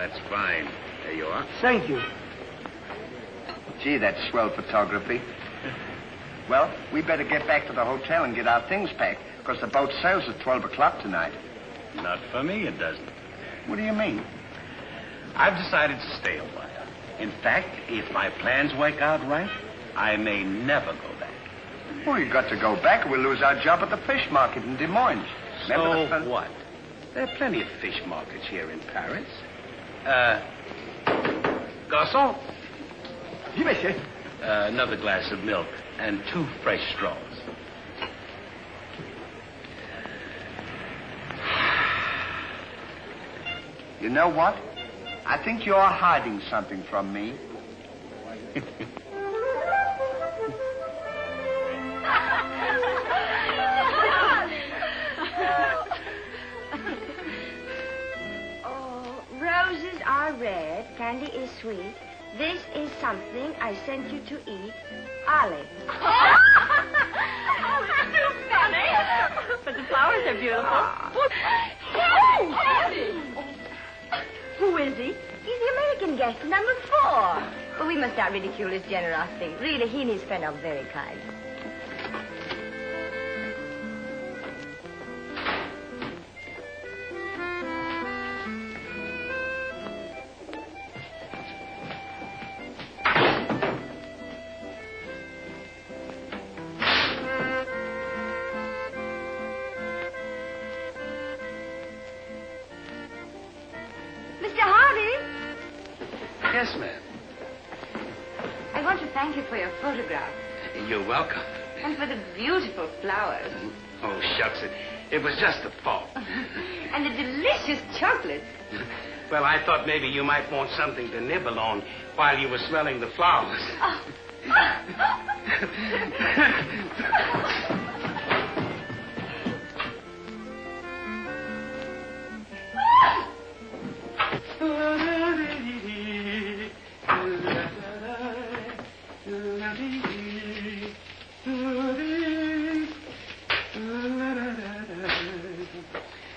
that's fine. There you are. Thank you. Gee, that's swell photography. Well, we better get back to the hotel and get our things packed, because the boat sails at 12 o'clock tonight. Not for me, it doesn't. What do you mean? I've decided to stay a while. In fact, if my plans work out right, I may never go back. Well, you've got to go back or we'll lose our job at the fish market in Des Moines. So what? There are plenty of fish markets here in Paris. Garçon? Oui, monsieur. Another glass of milk and 2 fresh straws. You know what? I think you're hiding something from me. Oh, roses are red, candy is sweet. This is something I sent you to eat. Ollie. Oh, it's too funny. But the flowers are beautiful. Who is he? He's the American guest, number 4. But we must not ridicule his generosity. Really, he and his friend are very kind. Yes, ma'am. I want to thank you for your photograph. You're welcome. And for the beautiful flowers. Oh, shucks. It was just a thought. And the delicious chocolates. Well, I thought maybe you might want something to nibble on while you were smelling the flowers. Oh.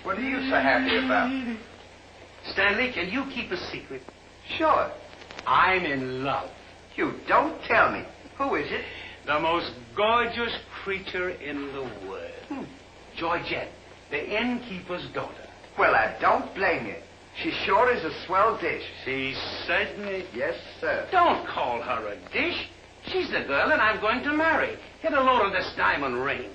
What are you so happy about? Stanley, can you keep a secret? Sure. I'm in love. You don't tell me. Who is it? The most gorgeous creature in the world. Georgette, the innkeeper's daughter. Well, I don't blame you. She sure is a swell dish. She certainly... Yes, sir. Don't call her a dish. She's the girl that I'm going to marry. Get a load of this diamond ring.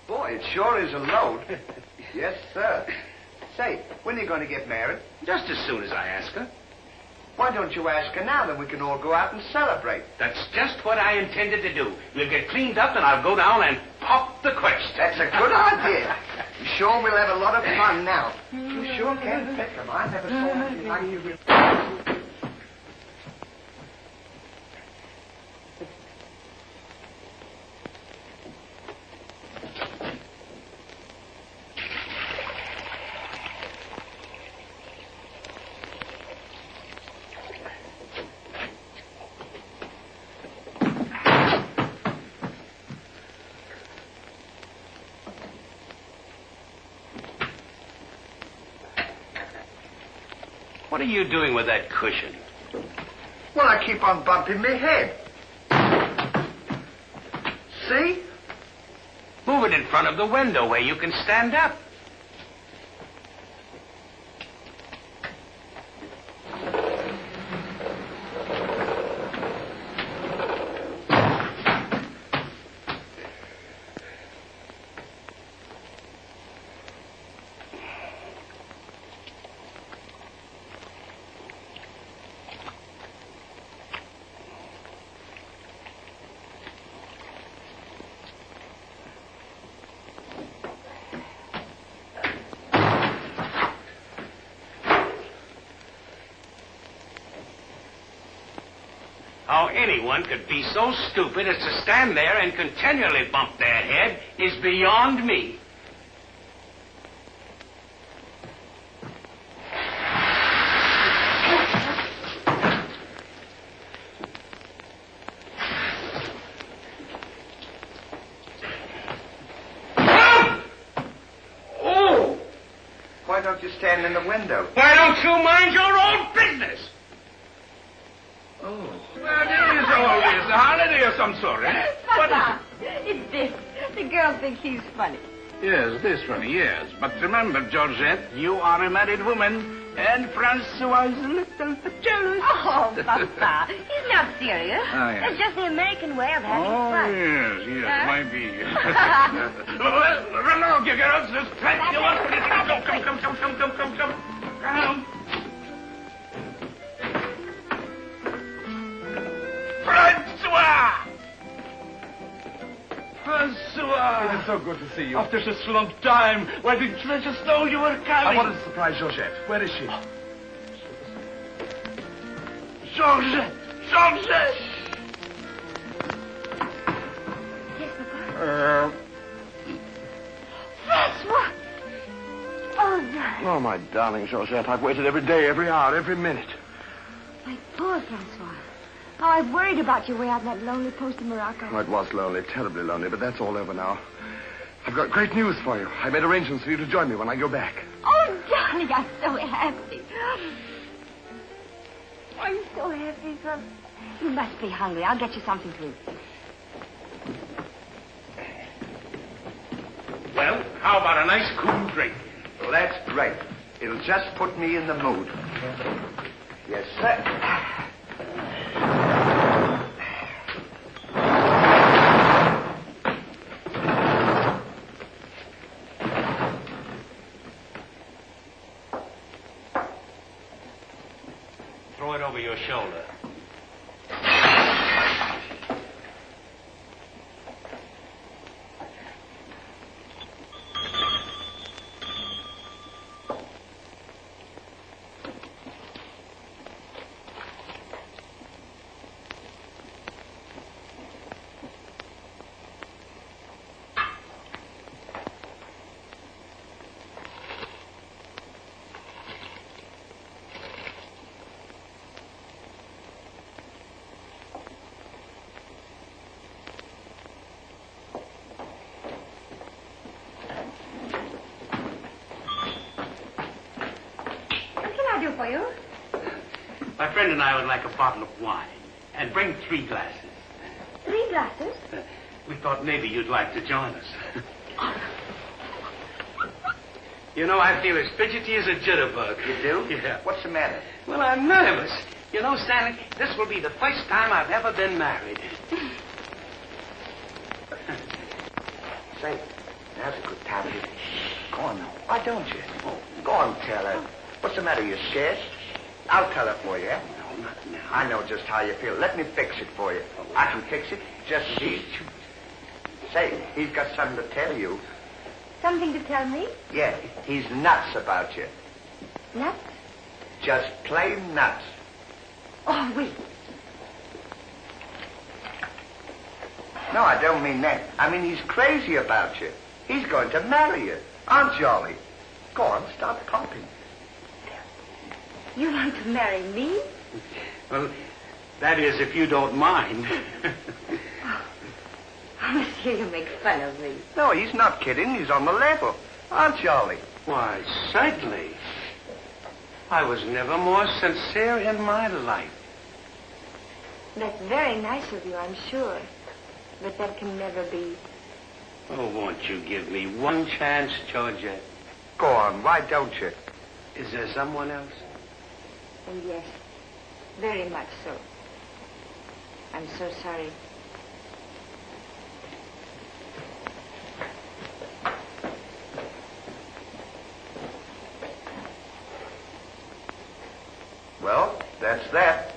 Boy, it sure is a load. Yes, sir. Say, when are you going to get married? Just as soon as I ask her. Why don't you ask her now, then we can all go out and celebrate? That's just what I intended to do. We'll get cleaned up and I'll go down and pop the question. That's a good idea. You sure we'll have a lot of fun now. You sure can pick them. I never saw anything like you. What are you doing with that cushion? Well, I keep on bumping my head. See? Move it in front of the window where you can stand up. How anyone could be so stupid as to stand there and continually bump their head is beyond me. you standing in the window? Why don't you mind your own business? Oh. Well, it is always a holiday of some sort, eh? Papa, it's this. The girls think he's funny. Yes, this funny, yes. But remember, Georgette, you are a married woman, and Francois is a little bit jealous. Oh, Papa, he's not serious. Oh, yes. It's just the American way of having Oh, fun. yes, Huh? might be. Well, run along, you girls. There's plenty of us. Come. Come. Francois! It is so good to see you. After such a long time, where the treasure stole you were I carrying? wanted to surprise Georgette. Where is she? Georgette! Yes, Papa. Francois! Oh, darling. Oh, my darling Georgette, I've waited every day, every hour, every minute. My poor Francois. How I've worried about you way out in that lonely post in Morocco. Oh, it was lonely, terribly lonely, but that's all over now. I've got great news for you. I made arrangements for you to join me when I go back. Oh, darling, I'm so happy. I'm so happy, son. You must be hungry. I'll get you something to eat. Well, how about a nice cool drink? Well, that's great. It'll just put me in the mood. Yes, sir. Throw it over your shoulder. Do for you? My friend and I would like a bottle of wine. And bring 3 glasses. 3 glasses? We thought maybe you'd like to join us. You know, I feel as fidgety as a jitterbug. You do? Yeah. What's the matter? Well, I'm nervous. You know, Stanley, this will be the first time I've ever been married. Say, now's a good time to... Go on now. Why don't you? Oh, go on, tell her. What's the matter? You scared? I'll tell her for you, eh? No, not now. I know just how you feel. Let me fix it for you. I can fix it. Just see. Say, he's got something to tell you. Something to tell me? Yeah, he's nuts about you. Nuts? Just plain nuts. Oh, wait. No, I don't mean that. I mean he's crazy about you. He's going to marry you. Aren't you, Ollie? Go on, stop coughing. You want to marry me? Well, that is, if you don't mind. Oh, monsieur, you make fun of me. No, he's not kidding. He's on the level. Aren't you, Ollie? Why, certainly. I was never more sincere in my life. That's very nice of you, I'm sure. But that can never be. Oh, won't you give me one chance, Georgia? Go on, why don't you? Is there someone else? And yes, very much so. I'm so sorry. Well, that's that.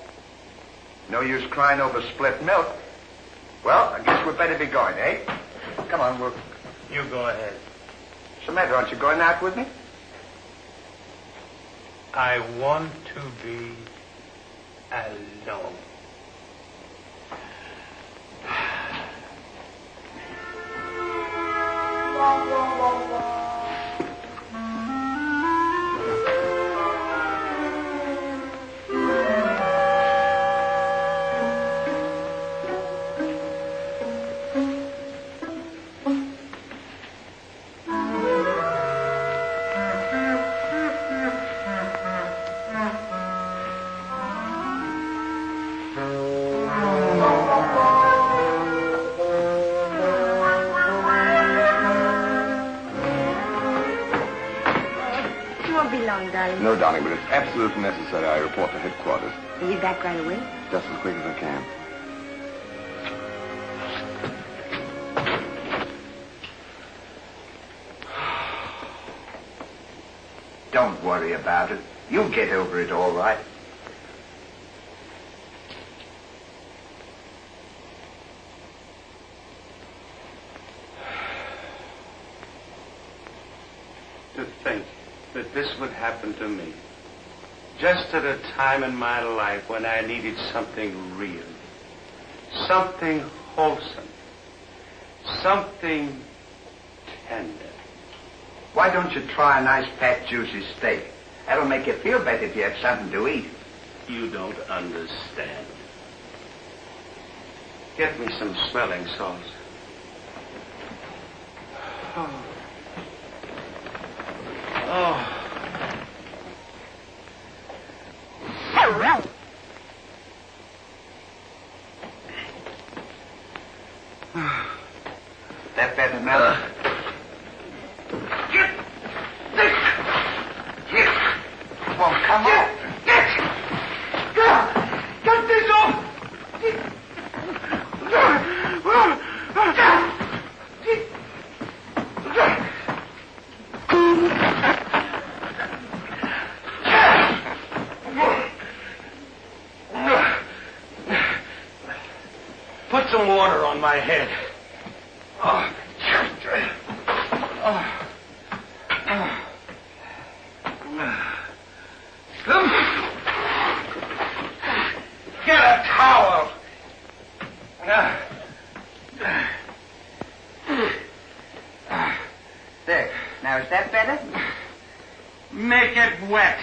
No use crying over spilt milk. Well, I guess we'd better be going, eh? Come on, we'll... You go ahead. What's the matter? Aren't you going out with me? I want to be alone. darling? No, darling, but it's absolutely necessary I report to headquarters. Are you back right away? Just as quick as I can. Don't worry about it. You'll get over it all right. To think that this would happen to me. Just at a time in my life when I needed something real. Something wholesome. Something tender. Why don't you try a nice fat, juicy steak? That'll make you feel better if you have something to eat. You don't understand. Get me some smelling salts. Oh. Oh. That better now. Get this! Get! Won't come off. Get! Get this off! Put some water on my head. Oh. Get a towel. There. Now, is that better? Make it wet.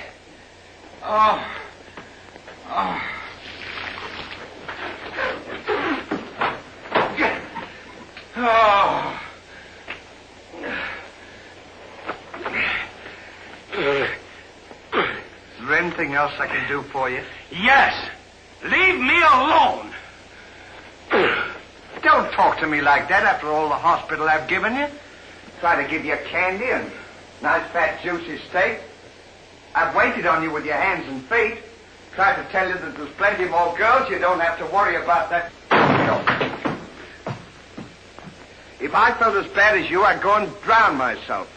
Oh. Oh. Oh. Is there anything else I can do for you? Yes. Leave me alone. Don't talk to me like that after all the hospital I've given you. Try to give you candy and nice fat juicy steak. I've waited on you with your hands and feet. Tried to tell you that there's plenty more girls. You don't have to worry about that. If I felt as bad as you, I'd go and drown myself.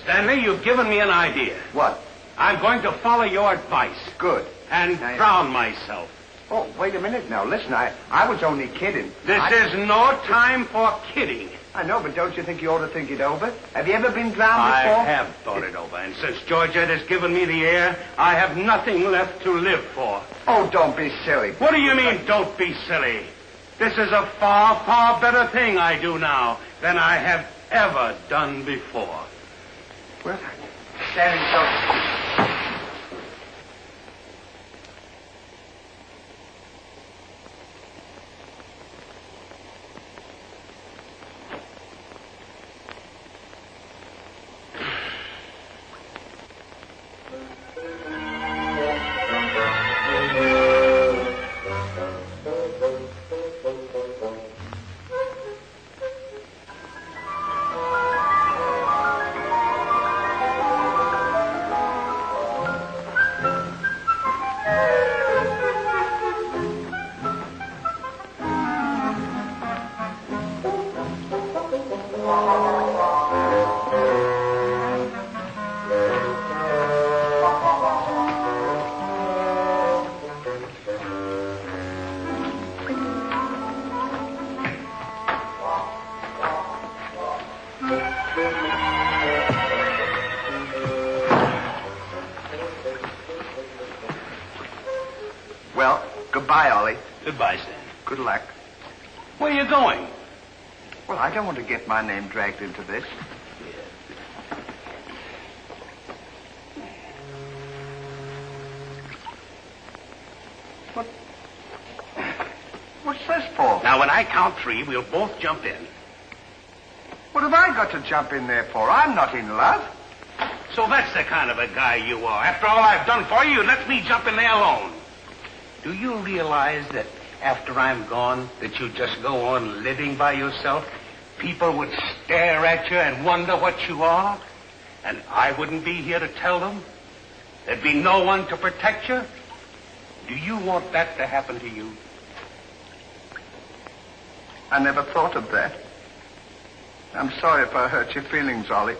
Stanley, you've given me an idea. What? I'm going to follow your advice. Good. And Now, drown myself. Oh, wait a minute now. Listen, I was only kidding. This is no time for kidding. I know, but don't you think you ought to think it over? Have you ever been drowned I before? have thought it over, and since Georgette has given me the air, I have nothing left to live for. Oh, don't be silly. What do you mean, don't be silly? This is a far, far better thing I do now than I have ever done before. Well, standing so... Well, goodbye, Ollie. Goodbye, Stan. Good luck. Where are you going? Well, I don't want to get my name dragged into this. What's this for? Now, when I count three, we'll both jump in. What have I got to jump in there for? I'm not in love. So that's the kind of a guy you are. After all I've done for you, let me jump in there alone. Do you realize that after I'm gone, that you just go on living by yourself? People would stare at you and wonder what you are. And I wouldn't be here to tell them? There'd be no one to protect you? Do you want that to happen to you? I never thought of that. I'm sorry if I hurt your feelings, Ollie.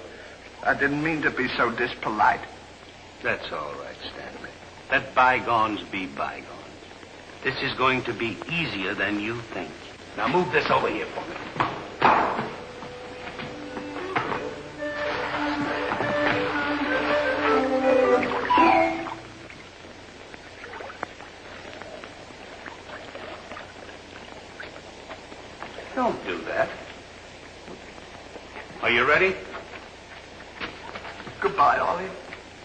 I didn't mean to be so dispolite. That's all right, Stanley. Let bygones be bygones. This is going to be easier than you think. Now move this over here for me. Don't do that. Are you ready? Goodbye, Ollie.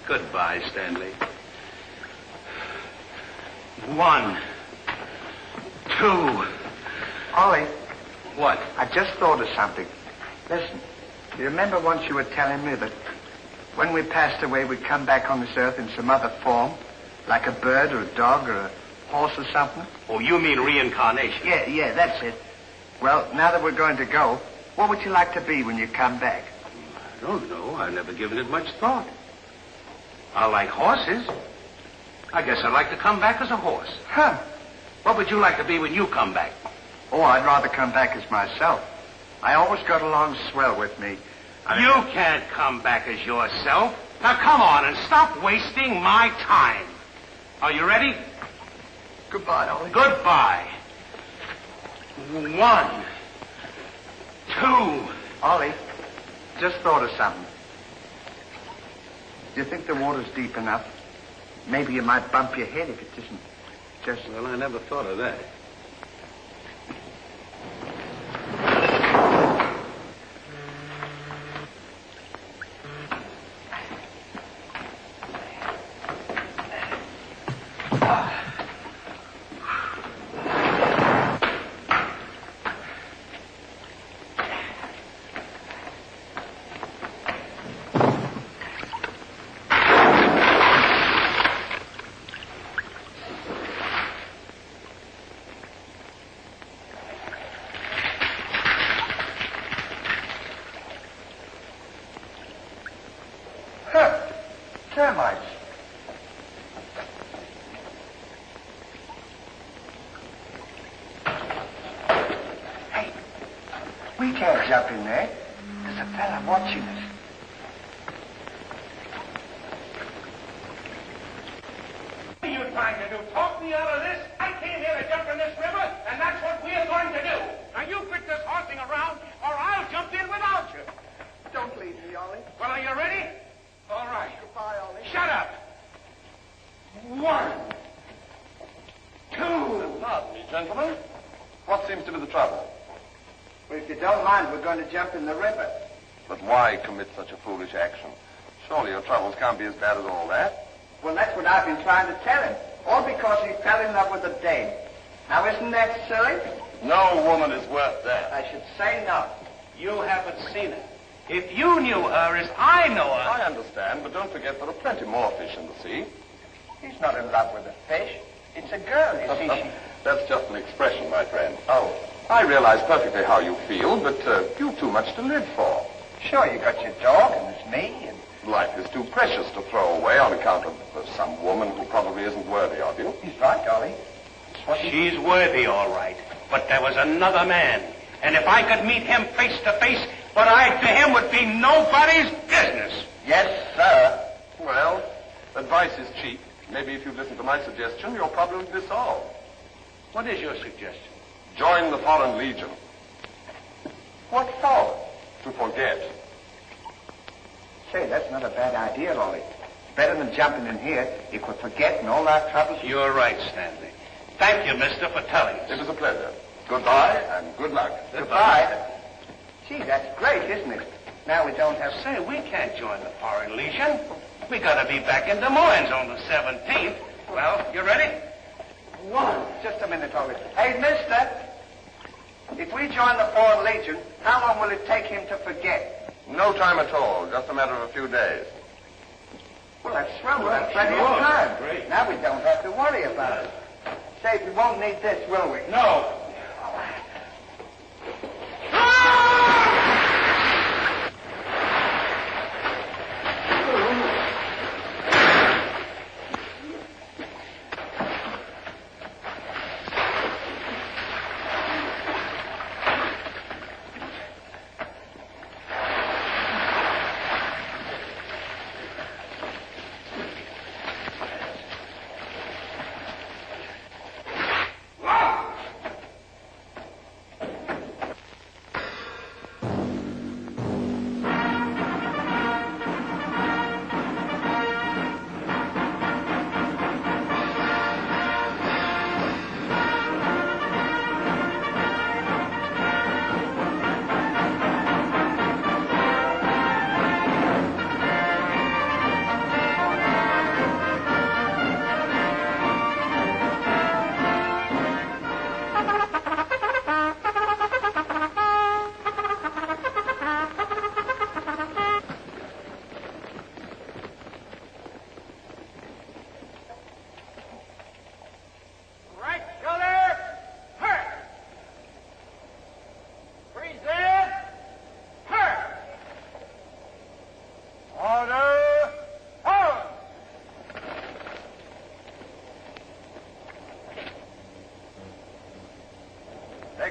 Goodbye, Stanley. 1, 2. Ollie, What? I just thought of something. Listen, you remember once you were telling me that when we passed away, we'd come back on this earth in some other form? Like a bird or a dog or a horse or something? Oh, you mean reincarnation? Yeah, that's it. Well, now that we're going to go, what would you like to be when you come back? I don't know. I've never given it much thought. I like horses. I guess I'd like to come back as a horse. Huh. What would you like to be when you come back? Oh, I'd rather come back as myself. I always got along swell with me. You can't come back as yourself. Now, come on and stop wasting my time. Are you ready? Goodbye, Ollie. Goodbye. 1, 2. Ollie, just thought of something. Do you think the water's deep enough? Maybe you might bump your head if it isn't just... Well, I never thought of that. Termites. Hey, we can't jump in there. There's a fella watching us. What are you trying to do? Talk me out of this? I came here to jump in this river, and that's what we're going to do. Now, you quit this horsing around, or I'll jump in without you. Don't leave me, Ollie. Well, are you ready? All right. Goodbye, Ollie. Shut up. 1, 2. Pardon me, gentlemen. What seems to be the trouble? Well, if you don't mind, we're going to jump in the river. But why commit such a foolish action? Surely your troubles can't be as bad as all that. Well, that's what I've been trying to tell him. All because he fell in love with a dame. Now, isn't that silly? No woman is worth that. I should say not. You haven't seen her. If you knew her as I know her... I understand, but don't forget there are plenty more fish in the sea. He's not in love with a fish. It's a girl, you see. That's just an expression, my friend. Oh, I realize perfectly how you feel, but you've too much to live for. Sure, you got your dog, and there's me, and... Life is too precious to throw away on account of some woman who probably isn't worthy of you. He's right, Ollie. She's worthy, all right. But there was another man. And if I could meet him face to face, what I did to him would be nobody's business. Yes, sir. Well, advice is cheap. Maybe if you listen to my suggestion, your problem will be solved. What is your suggestion? Join the Foreign Legion. What for? To forget. Say, that's not a bad idea, Ollie. Better than jumping in here. You could forget and all our troubles. You're right, Stanley. Thank you, mister, for telling us. It was a pleasure. Goodbye and good luck. Goodbye. Gee, that's great, isn't it? Now we don't have... Say, we can't join the Foreign Legion. We gotta be back in Des Moines on the 17th. Well, you ready? 1. Just a minute, Ollie. Hey, mister. If we join the Foreign Legion, how long will it take him to forget? No time at all. Just a matter of a few days. Well, that's swell. We'll have plenty of time. Great. Now we don't have to worry about it. Say, we won't need this, will we? No.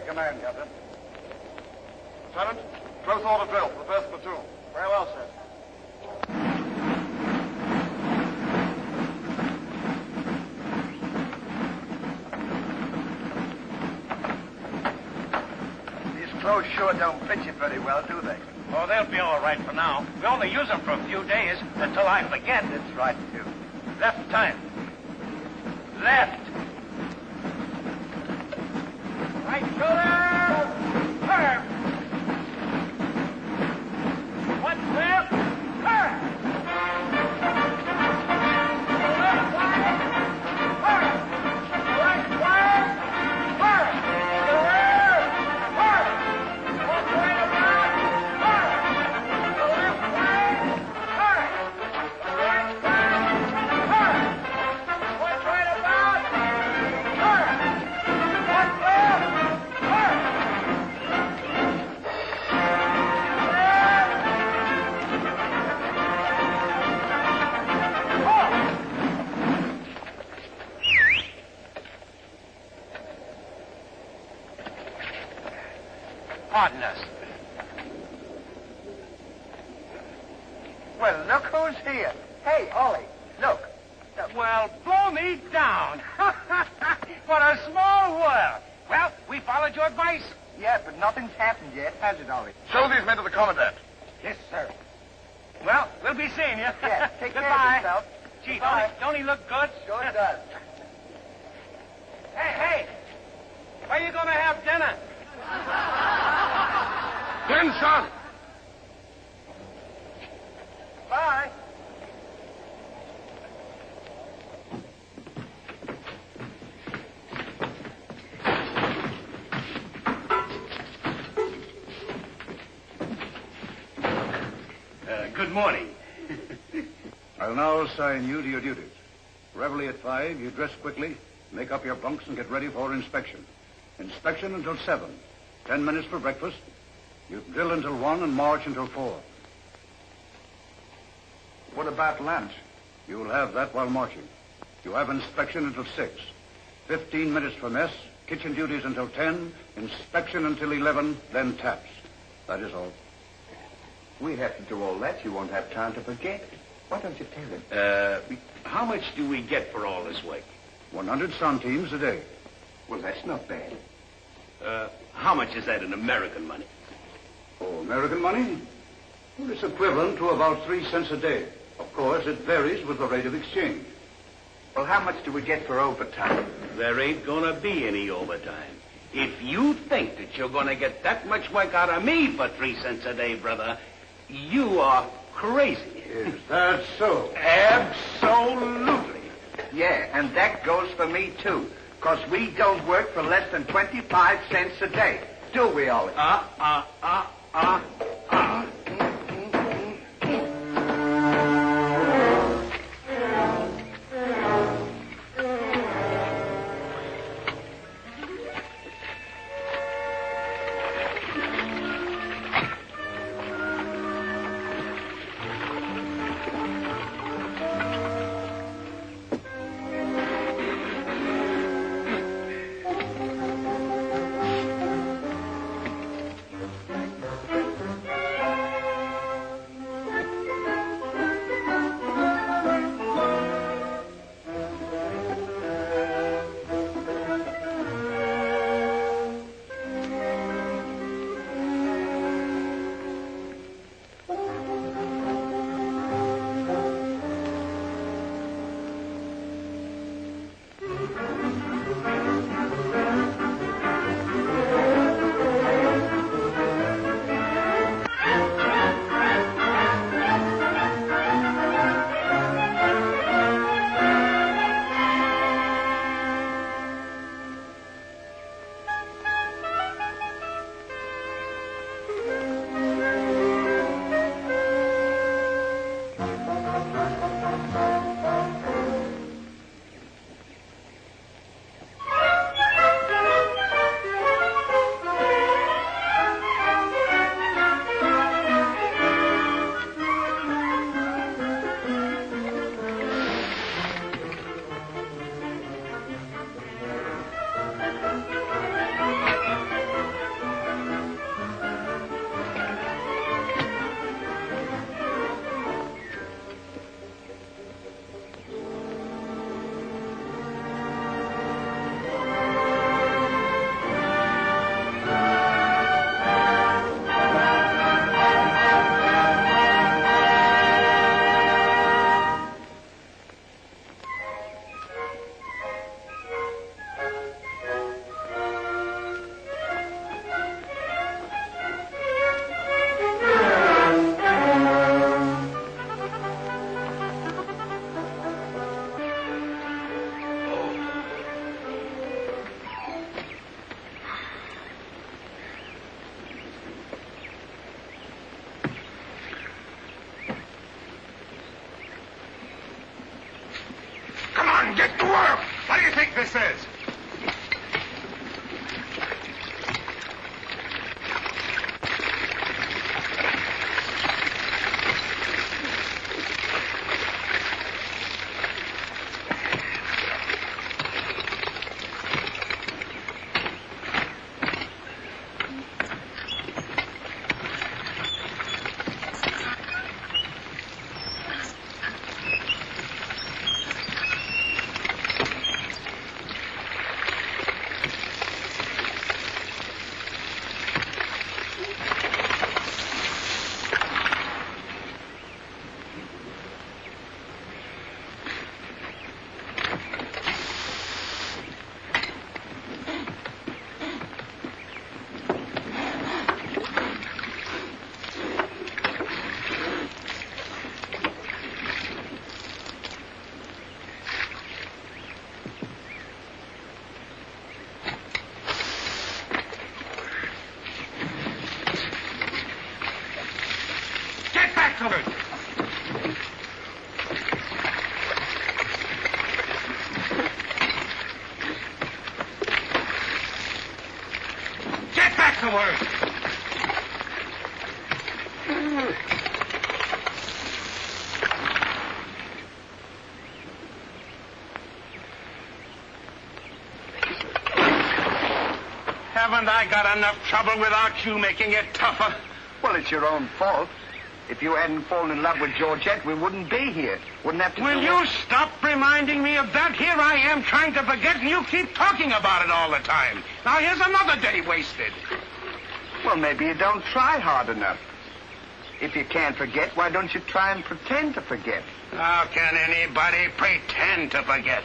your command, Captain. Lieutenant, close order drill for the first platoon. Very well, sir. These clothes sure don't fit you very well, do they? Oh, they'll be all right for now. We only use them for a few days until I forget. That's right, too. Left time. Left. Right shoulder. Turn. One left. Turn. Left side. Turn. Right side. Turn. The rear. Turn. One right about. Turn. The left side. Turn. The right side. Turn. One right about. Turn. One left. Turn. Pardon us. Well, look who's here. Hey, Ollie, look. Well, blow me down. What a small world. Well, we followed your advice. Yeah, but nothing's happened yet, has it, Ollie? Show these men to the commandant. Yes, sir. Well, we'll be seeing you. Yeah, take care Goodbye. of yourself. Gee, Goodbye. don't he look good? Sure does. Hey, where you going to have dinner? Attention! Bye. Good morning. I'll now assign you to your duties. Reveille at 5, you dress quickly, make up your bunks, and get ready for inspection. Inspection until 7. 10 minutes for breakfast. You drill until 1 and march until 4. What about lunch? You'll have that while marching. You have inspection until 6. 15 minutes for mess, kitchen duties until 10, inspection until 11, then taps. That is all. We have to do all that. You won't have time to forget. Why don't you tell him? How much do we get for all this work? 100 centimes a day. Well, that's not bad. How much is that in American money? Oh, American money? Well, it's equivalent to about 3 cents a day. Of course, it varies with the rate of exchange. Well, how much do we get for overtime? There ain't gonna be any overtime. If you think that you're gonna get that much work out of me for 3 cents a day, brother, you are crazy. Is that so? Absolutely. Yeah, and that goes for me, too. Because we don't work for less than 25 cents a day. Do we, Ollie? to work. Get back to work. Haven't I got enough trouble without you making it tougher? Well, it's your own fault. If you hadn't fallen in love with Georgette, we wouldn't be here. Wouldn't have to. Will you stop reminding me of that? Here I am trying to forget, and you keep talking about it all the time. Now here's another day wasted. Well, maybe you don't try hard enough. If you can't forget, why don't you try and pretend to forget? How can anybody pretend to forget?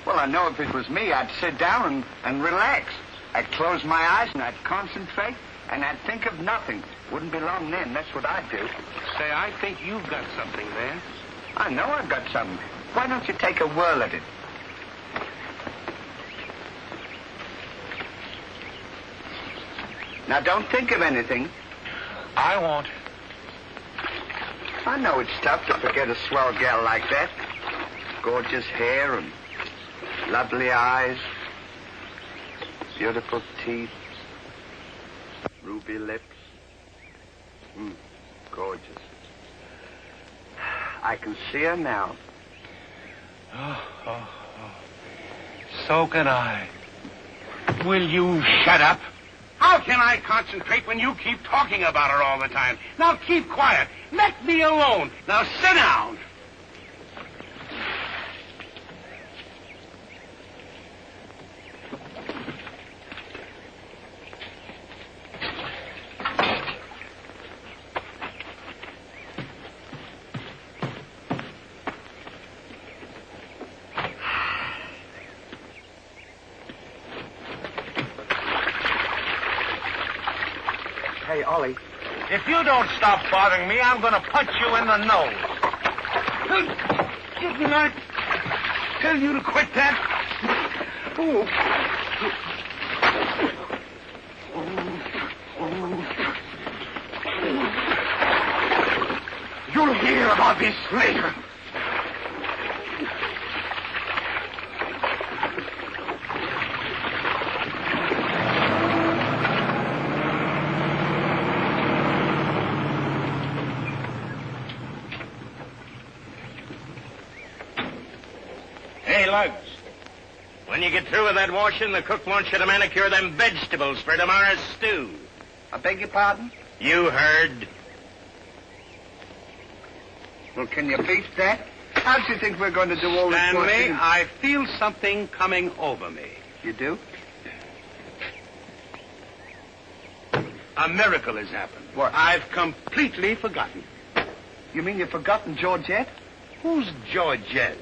Well, I know if it was me, I'd sit down and relax. I'd close my eyes and I'd concentrate and I'd think of nothing. Wouldn't be long then. That's what I'd do. Say, I think you've got something there. I know I've got something. Why don't you take a whirl at it? Now, don't think of anything. I won't. I know it's tough to forget a swell gal like that. Gorgeous hair and lovely eyes. Beautiful teeth. Ruby lips. Gorgeous. I can see her now. Oh. So can I. Will you shut up? How can I concentrate when you keep talking about her all the time? Now keep quiet. Let me alone. Now sit down. Hey, Ollie. If you don't stop bothering me, I'm going to punch you in the nose. Didn't I tell you to quit that? Oh. You'll hear about this later. Hey, Lugs. When you get through with that washing, the cook wants you to manicure them vegetables for tomorrow's stew. I beg your pardon? You heard. Well, can you beat that? How do you think we're going to do all this Stanley, washing? I feel something coming over me. You do? A miracle has happened. What? I've completely forgotten. You mean you've forgotten Georgette? Who's Georgette?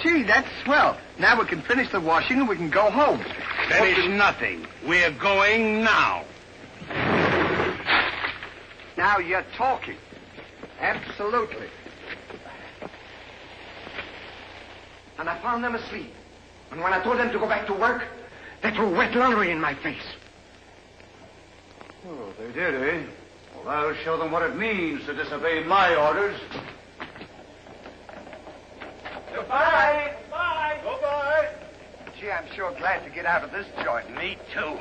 Gee, that's swell. Now we can finish the washing and we can go home. Finish nothing. We're going now. Now you're talking. Absolutely. And I found them asleep. And when I told them to go back to work, they threw wet laundry in my face. Oh, they did, eh? Well, I'll show them what it means to disobey my orders. Goodbye. Bye. Goodbye. Gee, I'm sure glad to get out of this joint. Me too.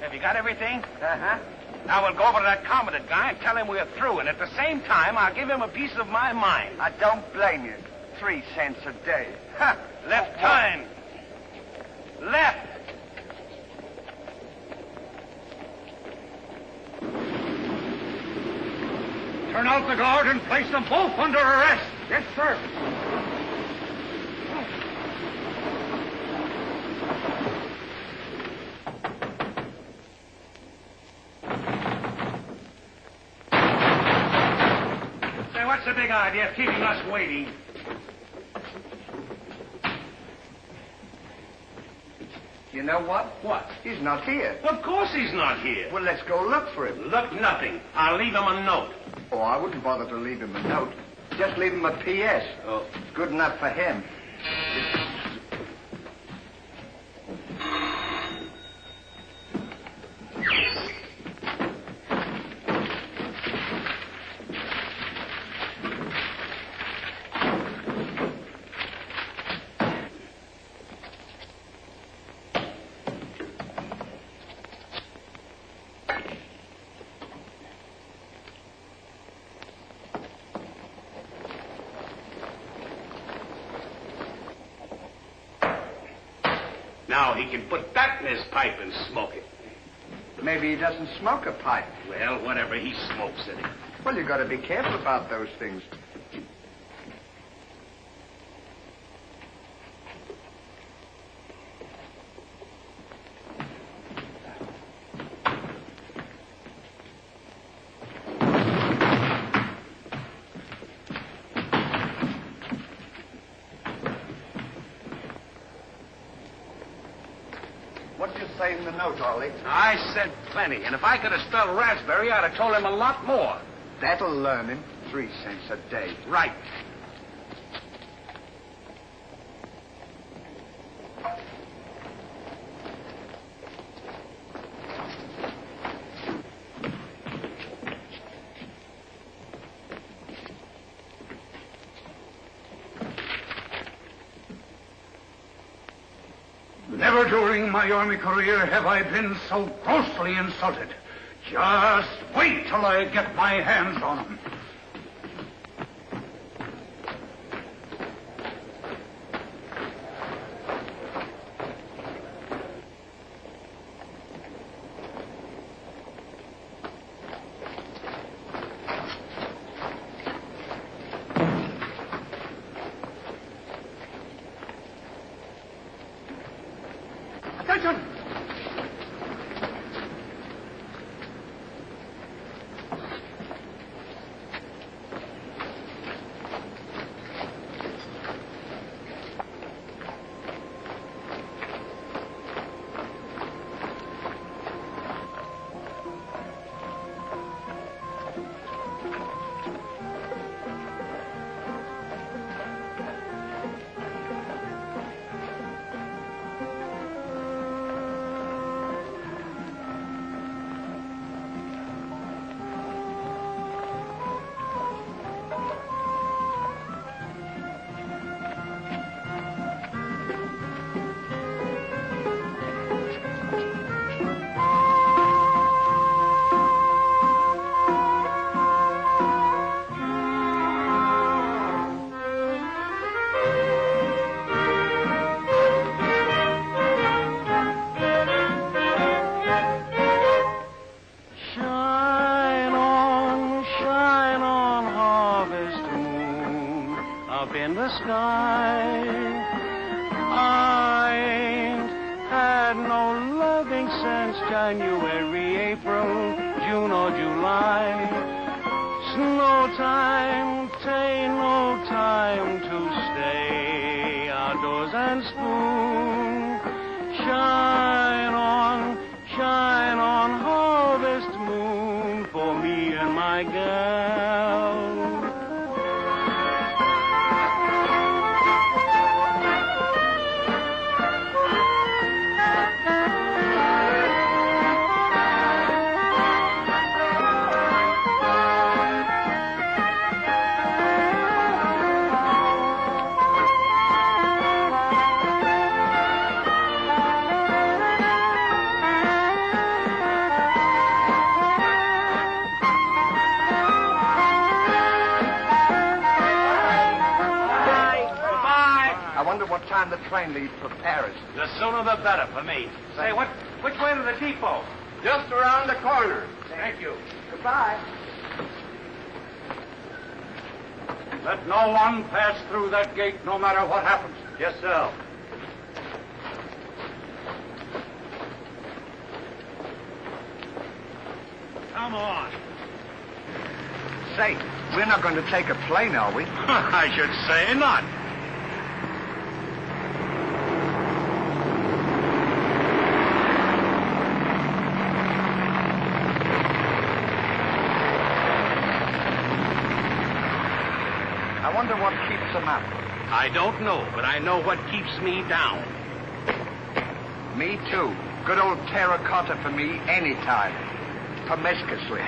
Have you got everything? Uh-huh. Now we'll go over to that commandant guy and tell him we're through, and at the same time, I'll give him a piece of my mind. I don't blame you. 3 cents a day. Ha! Left turn. Left. Turn out the guard and place them both under arrest. Yes, sir. Say, what's the big idea of keeping us waiting? You know what? What? He's not here. Of course he's not here. Well, let's go look for him. Look, nothing. I'll leave him a note. Oh, I wouldn't bother to leave him a note. Just leave him a P.S. Oh. Good enough for him. Now he can put that in his pipe and smoke it. Maybe he doesn't smoke a pipe. Well, whatever, he smokes it. Well, you got to be careful about those things. What did you say in the note, Ollie? I said plenty, and if I could have spelled raspberry, I'd have told him a lot more. That'll learn him. 3 cents a day. Right. Never during my army career have I been so grossly insulted. Just wait till I get my hands on him. Attention! In the sky, I ain't had no loving since January, April, June or July. It's no time, t'ain't no time to stay outdoors and spoon. Shine on, harvest moon for me and my gal. What time the train leaves for Paris? The sooner the better for me. Say, which way to the depot? Just around the corner. Thank you. Goodbye. Let no one pass through that gate, no matter what happens. Yes, sir. Come on. Say, we're not going to take a plane, are we? I should say not. I wonder what keeps them up. I don't know, but I know what keeps me down. Me too. Good old terracotta for me anytime. Promiscuously.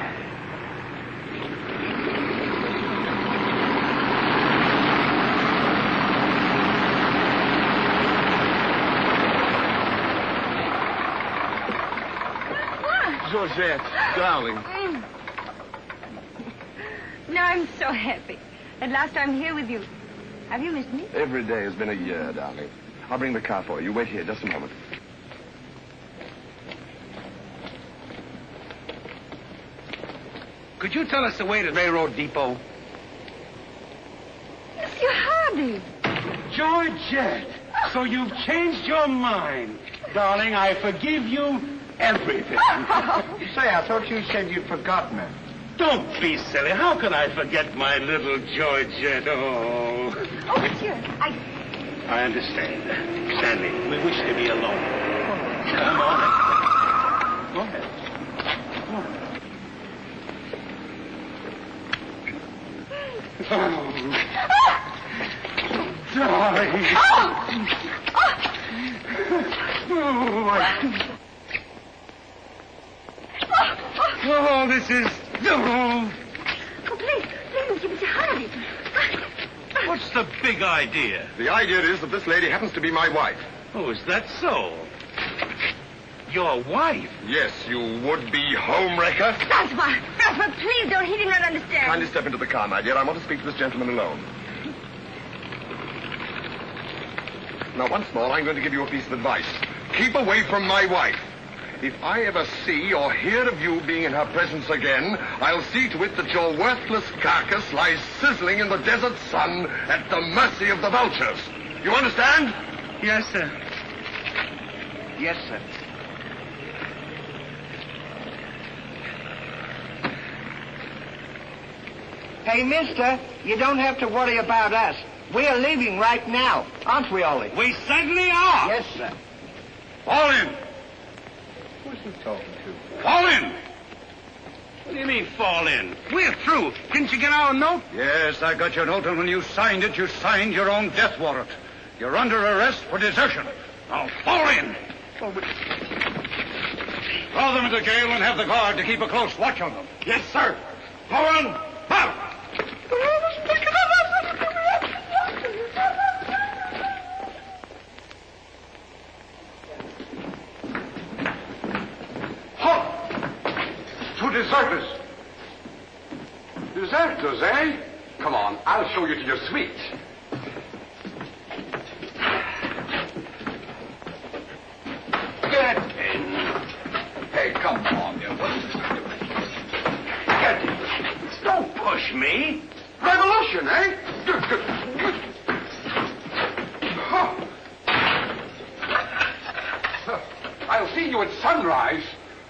Georgette, darling. Now I'm so happy. At last I'm here with you. Have you missed me? Every day has been a year, darling. I'll bring the car for you. Wait here just a moment. Could you tell us the way to the railroad depot? Monsieur Hardy. Georgette, so you've changed your mind. Darling, I forgive you everything. Say, I thought you said you'd forgotten her. Don't be silly. How can I forget my little Georgette? Oh. Oh, monsieur, I understand. Stanley, we wish to be alone. Come on. Go ahead. Go ahead. Oh. Darling. Oh, this is... Oh, please, Mr. Hardy. What's the big idea? The idea is that this lady happens to be my wife. Oh, is that so? Your wife? Yes, you would-be homewrecker. Francois, please don't. He did not understand. Kindly step into the car, my dear. I want to speak to this gentleman alone. Now, once more, I'm going to give you a piece of advice. Keep away from my wife. If I ever see or hear of you being in her presence again, I'll see to it that your worthless carcass lies sizzling in the desert sun at the mercy of the vultures. You understand? Yes, sir. Yes, sir. Hey, mister, you don't have to worry about us. We're leaving right now, aren't we, Ollie? We certainly are. Yes, sir. Fall in. Who's he talking to? Fall in. What do you mean, fall in? We're through. Didn't you get our note? Yes, I got your note, and when you signed it, you signed your own death warrant. You're under arrest for desertion. Now, fall in. Throw them into jail and have the guard to keep a close watch on them. Yes, sir. Go on. Out. Halt! Two deserters. Deserters, eh? Come on, I'll show you to your suite. Get in. Hey, come on, you. What's this doing? Get in. Don't push me. Revolution, eh? I'll see you at sunrise.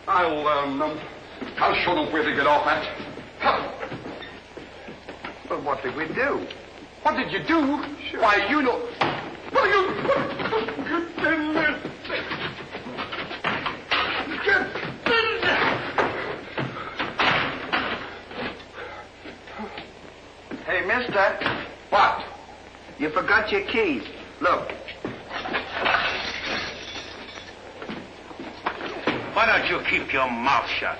I'll show them where to get off at. Well, what did we do? What did you do? Sure. Why, you know... What are you... Get in there. Get in there. Hey, mister. What? You forgot your keys. Look. Why don't you keep your mouth shut?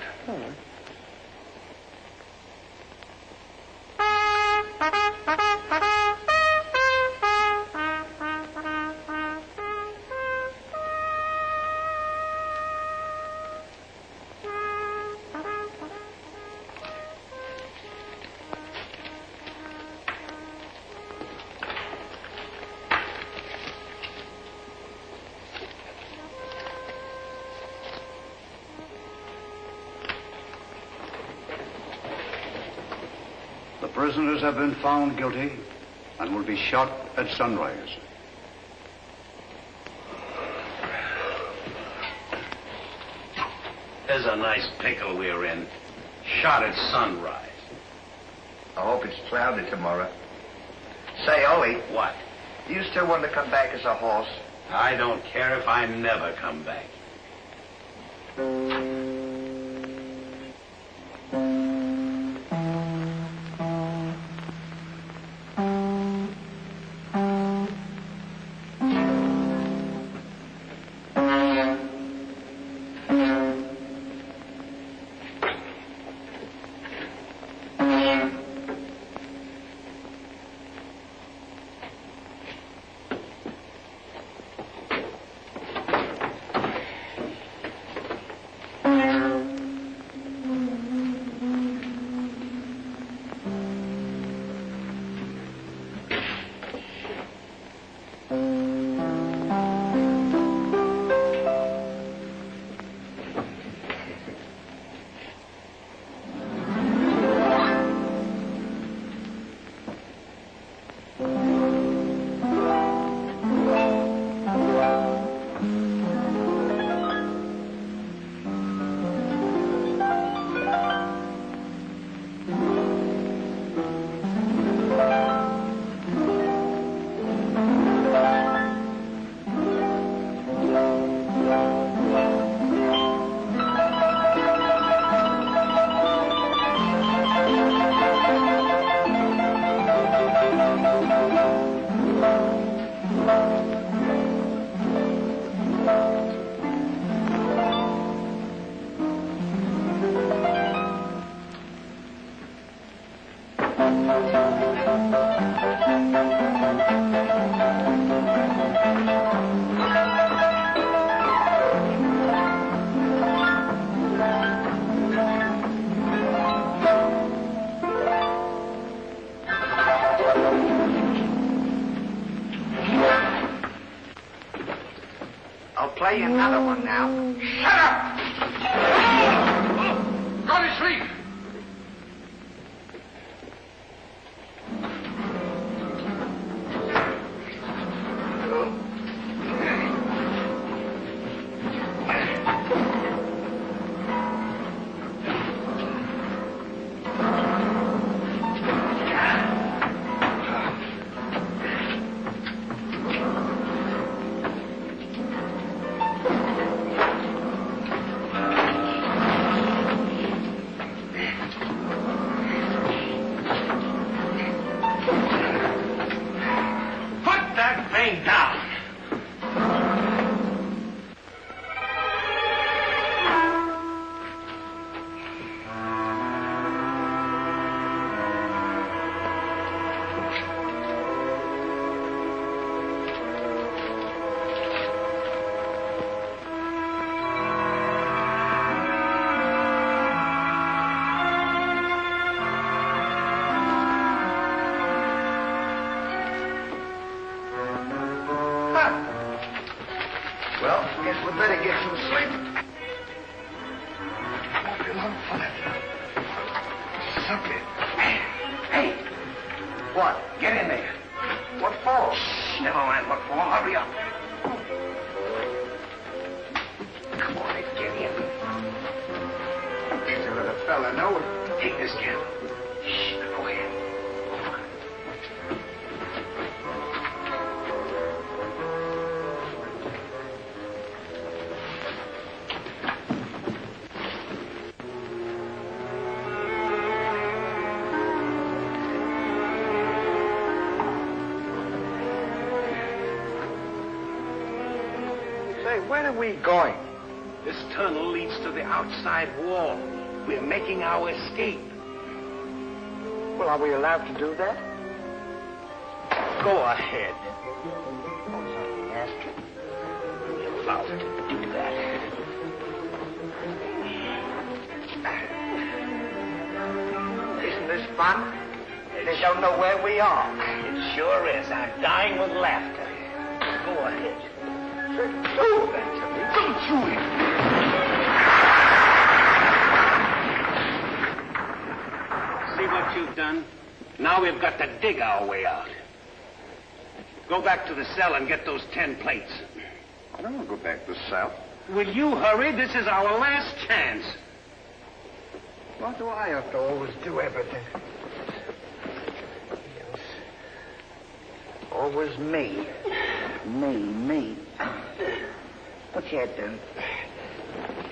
The prisoners have been found guilty and will be shot at sunrise. There's a nice pickle we're in. Shot at sunrise. I hope it's cloudy tomorrow. Say, Ollie, What? do you still want to come back as a horse? I don't care if I never come back. play another one now. Shut up! Go to sleep! Well, guess we better get some sleep. Won't be long for that. Something. Hey! What? Get in there. What for? Shh, never mind what for. Hurry up. Come on, get in. Just let a fella know. Take this candle. Shh, go ahead. Where are we going? This tunnel leads to the outside wall. We're making our escape. Well, are we allowed to do that? Go ahead. Yes. We're allowed to do that. Isn't this fun? They don't know where we are. It sure is. I'm dying with laughter. Go ahead. Don't you? See what you've done? Now we've got to dig our way out. Go back to the cell and get those 10 plates. I don't want to go back to the cell. Will you hurry? This is our last chance. Why do I have to always do everything? Yes. Always me. Me. Put your head down.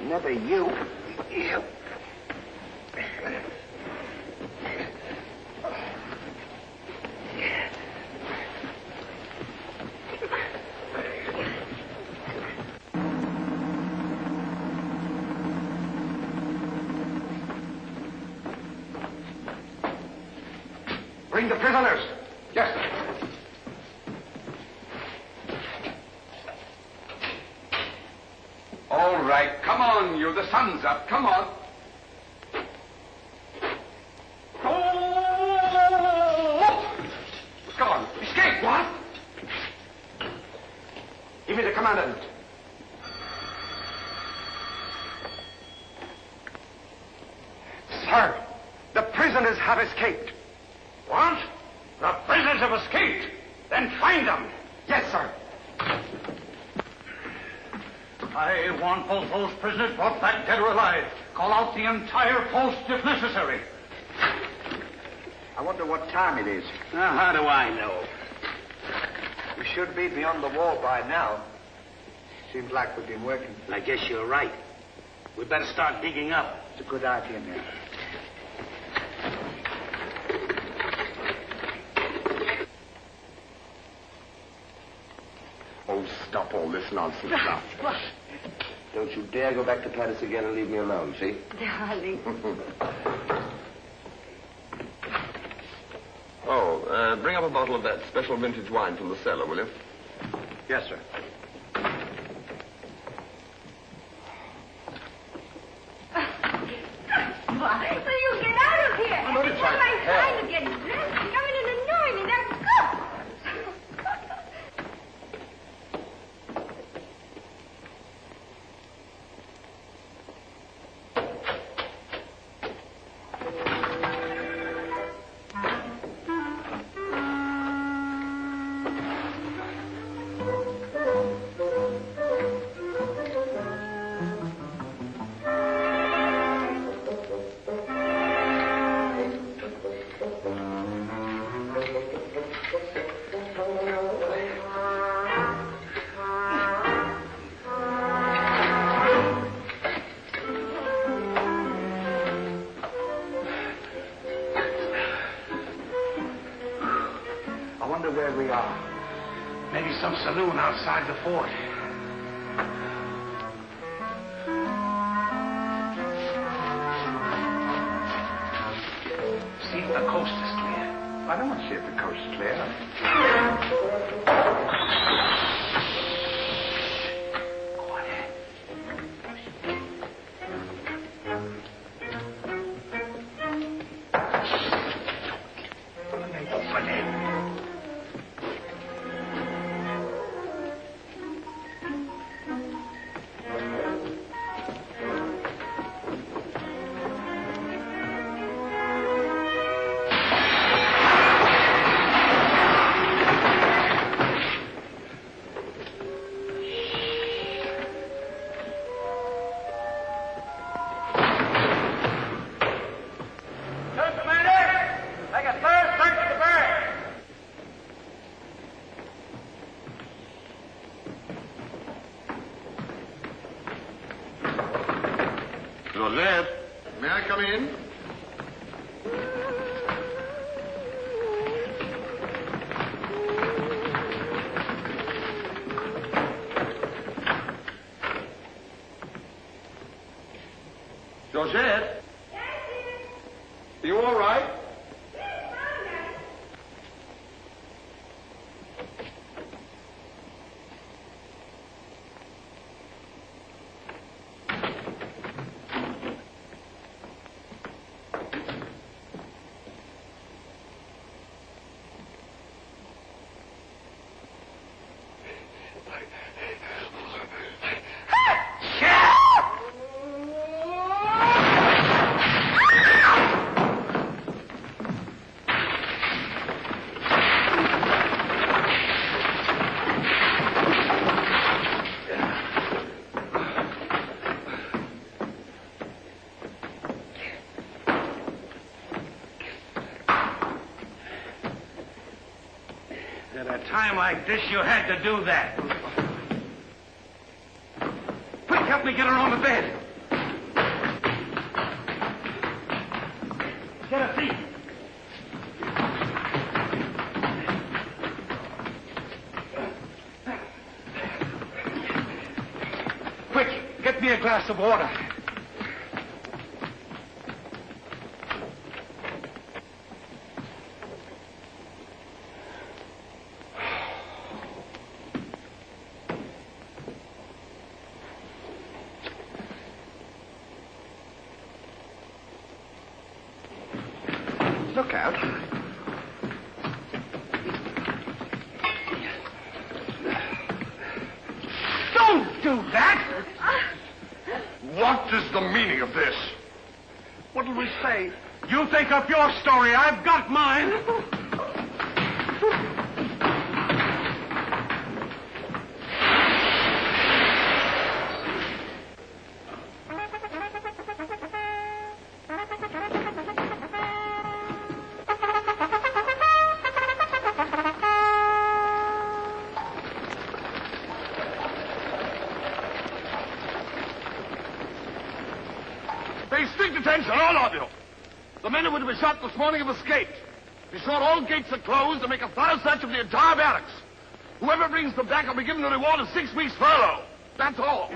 Never you. You. Bring the prisoners. Yes, sir. All right, come on, you. The sun's up. Come on. Oh! Come on. Escape. What? Give me the commandant. Sir, the prisoners have escaped. What? The prisoners have escaped. Then find them. Yes, sir. I want both those prisoners brought back dead or alive. Call out the entire post if necessary. I wonder what time it is. Now, how do I know? We should be beyond the wall by now. Seems like we've been working. I guess you're right. We better start digging up. It's a good idea, man. Oh, stop all this nonsense now. What? Don't you dare go back to Paris again and leave me alone, see? Darling. Bring up a bottle of that special vintage wine from the cellar, will you? Yes, sir. Why? So you get out of here. I'm only It's trying not my to help. time to get dressed. You come in and annoy me. Now go. where we are. Maybe some saloon outside the fort. See if the coast is clear. I don't want to see if the coast is clear. Joseph, may I come in? Joseph? Are you all right? At a time like this, you had to do that. Quick, help me get her on the bed. Get a seat. Quick, get me a glass of water. Look out. Don't do that! What is the meaning of this? What'll we say? You think up your story. I've got mine. Pay strict attention, all of you. The men who would have been shot this morning have escaped. Be sure all gates are closed and make a thorough search of the entire barracks. Whoever brings them back will be given a reward of 6 weeks' furlough. That's all.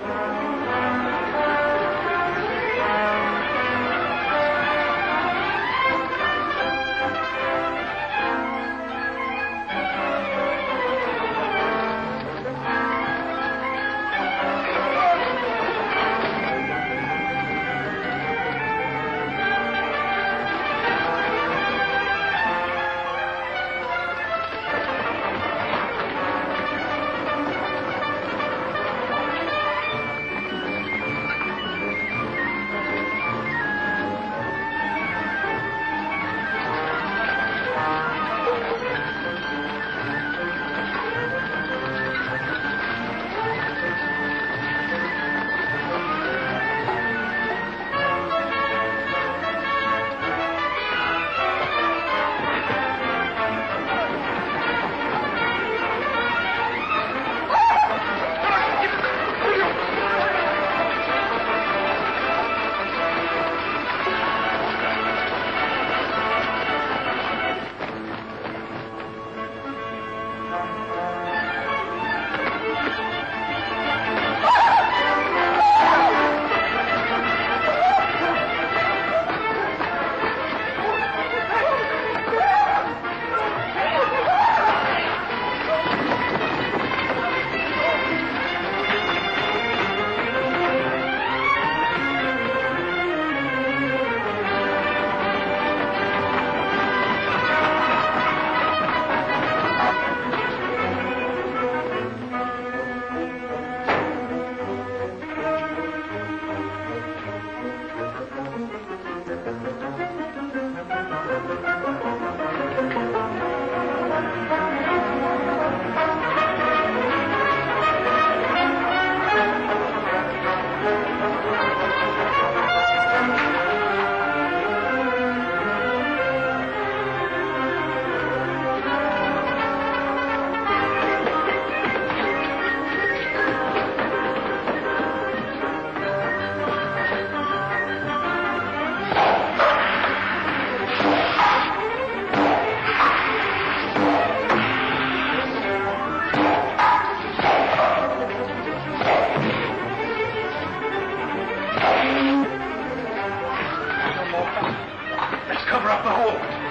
Cover up the hole.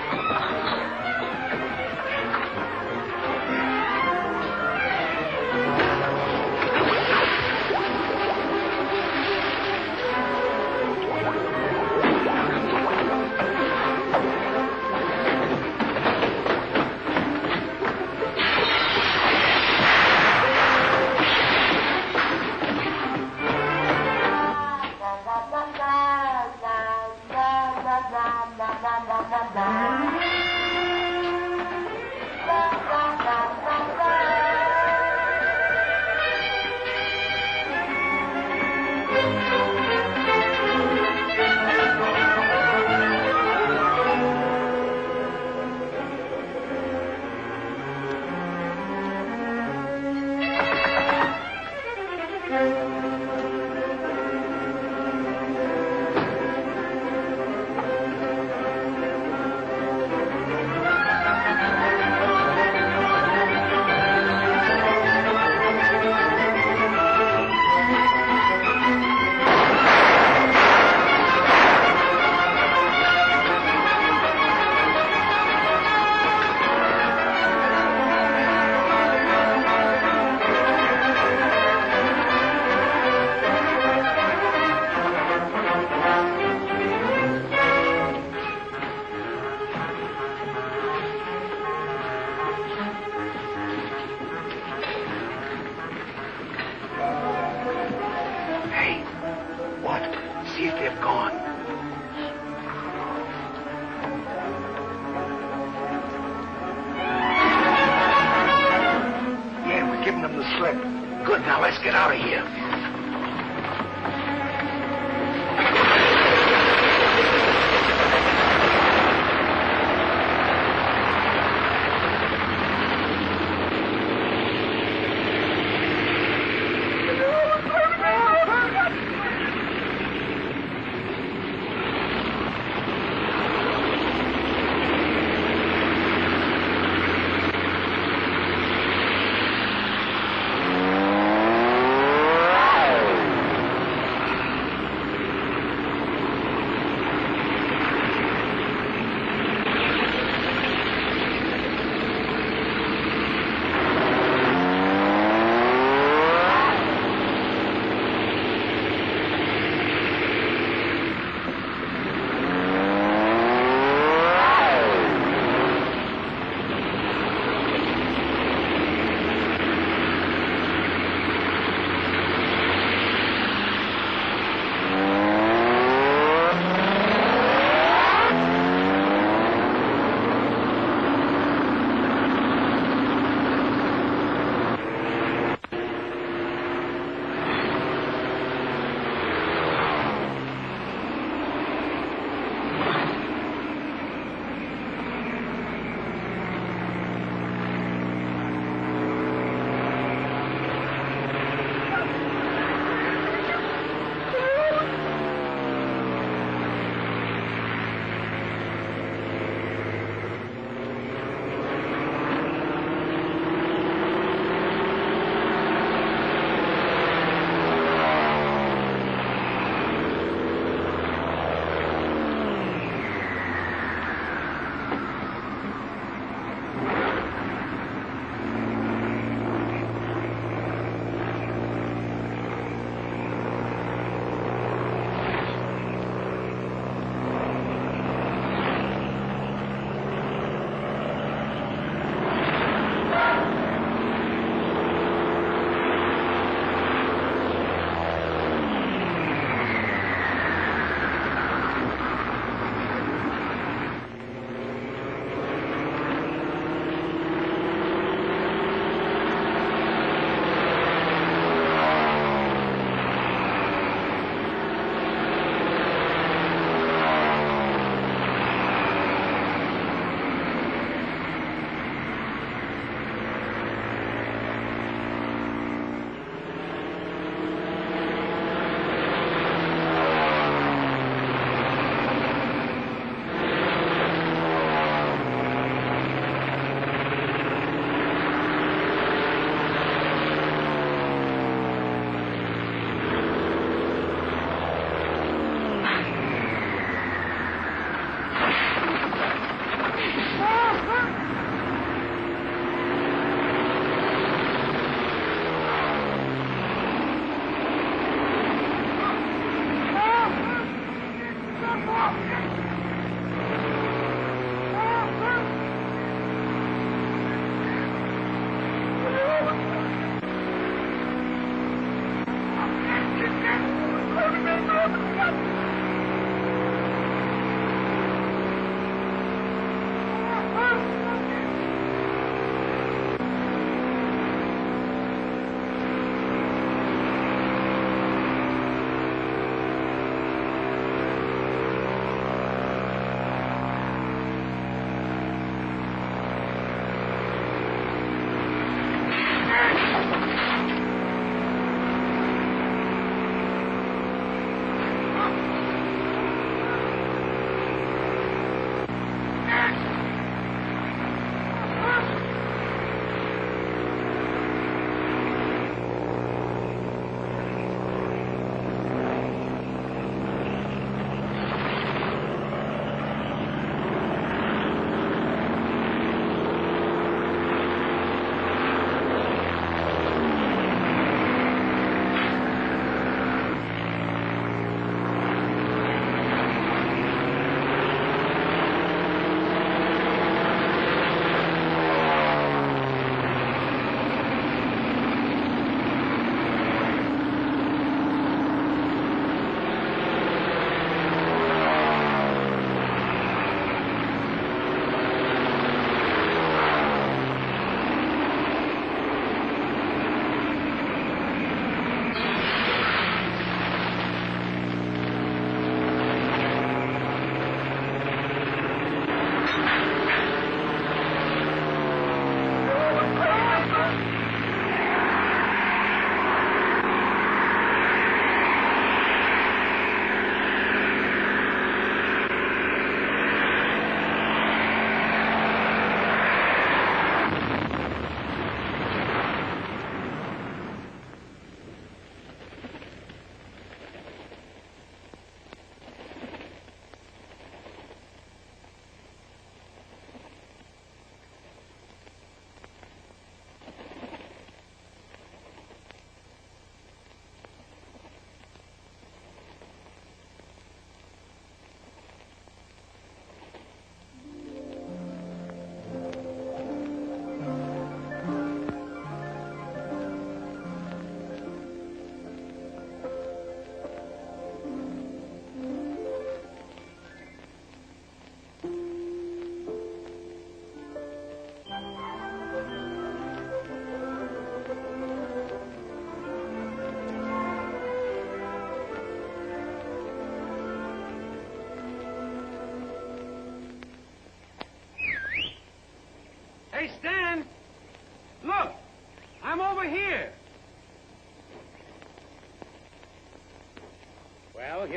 Bye.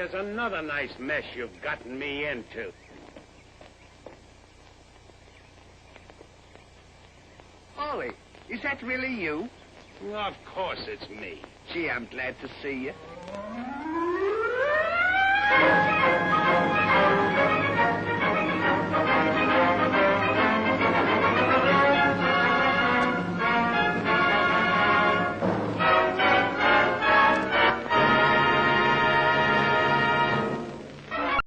here's another nice mess you've gotten me into. Ollie, is that really you? Of course it's me. Gee, I'm glad to see you.